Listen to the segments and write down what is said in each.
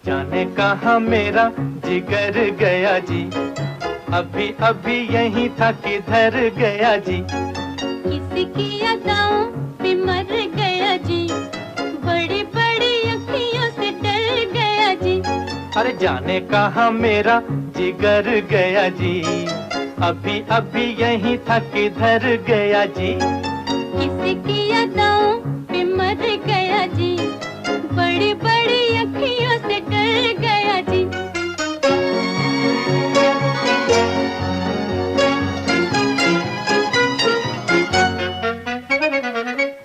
जाने कहाँ मेरा जिगर गया जी, अभी अभी यहीं था किधर गया जी। किसकी अदाओं पे मर गया जी, बड़ी बड़ी अखियों से डर गया जी। अरे जाने कहाँ मेरा जिगर गया जी, अभी अभी यहीं था किधर गया जी। किसकी अदाओं पे मर गया जी, बड़ी बड़ी अखियों से डर गया जी।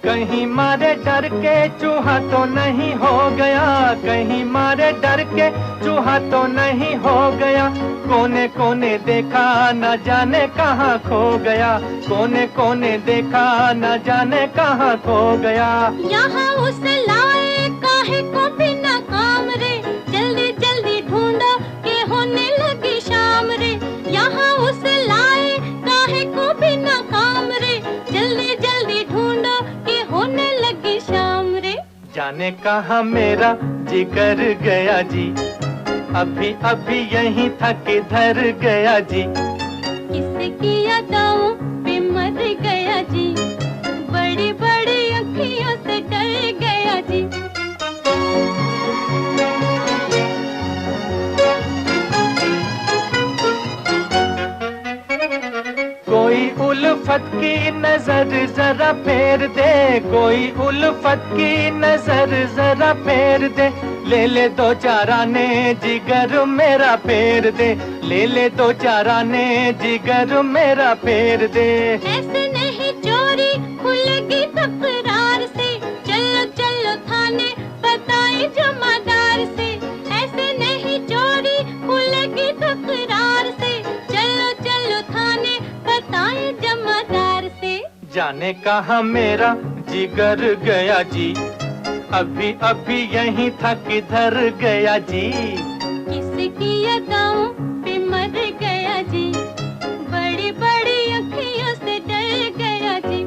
कहीं मारे डर के चूहा तो नहीं हो गया, कहीं मारे डर के चूहा तो नहीं हो गया। कोने कोने देखा न जाने कहाँ खो गया, कोने कोने देखा न जाने कहाँ खो गया। यहाँ उसे लाए काहे को बिना काम रे, जल्दी जल्दी ढूंढो के होने लगी शाम रे। यहाँ उसे लाए काहे को बिना काम रे, जल्दी जल्दी ढूंढो के होने लगी शाम रे। जाने कहाँ मेरा जिगर गया जी, अभी अभी यहीं था किधर गया जी। किसकी अदाओं पे मर गया जी, बड़ी बड़ी अखियों से डर गया जी। कोई उल्फत की नजर जरा फेर दे, कोई उल्फत की नजर जरा फेर दे। ले ले दो चार आने जिगर मेरा फेर दे, ले ले दो चार आने जिगर मेरा फेर दे। ऐसे नहीं चोरी खुलेगी तकरार से, चलो चलो थाने बताए जमादार से। ऐसे नहीं चोरी खुलेगी तकरार से, चलो चलो थाने बताए जमादार से। जाने कहाँ मेरा जिगर गया जी, अभी अभी यहीं था किधर गया जी। किसकी अदाओं पे मर गया जी, बड़ी बड़ी अखियों से डर गया जी।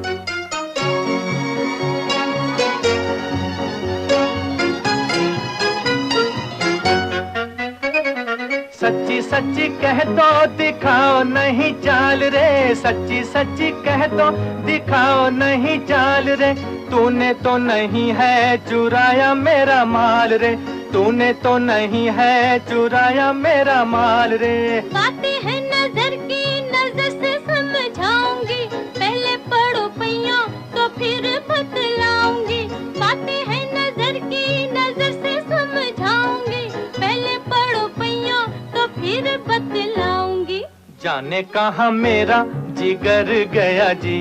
सच्ची सच्ची कह दो दिखाओ नहीं चाल रे, सच्ची सच्ची कह दो दिखाओ नहीं चाल रे। तूने तो नहीं है चुराया मेरा माल रे, तूने तो नहीं है चुराया मेरा माल रे। बातें हैं नजर की, नजर से समझाऊंगी, पहले पढ़ो पैया तो फिर बतलाऊंगी। बातें हैं नजर की, नजर से समझाऊंगी, पहले पढ़ो पैया तो फिर बतलाऊंगी। जाने कहाँ मेरा जिगर गया जी,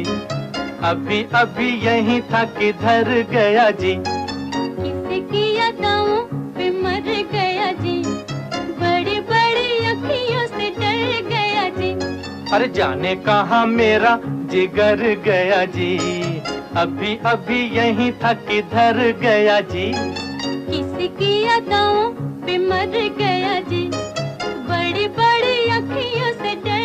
अभी अभी यहीं था किधर गया जी। किसकी अदाओं पे मर गया जी, बड़ी बड़ी अखियों से डर गया जी। अरे जाने कहाँ मेरा जिगर गया जी, अभी अभी यहीं था किधर गया जी। किसकी अदाओं पे मर गया जी, बड़ी बड़ी अखियों से डर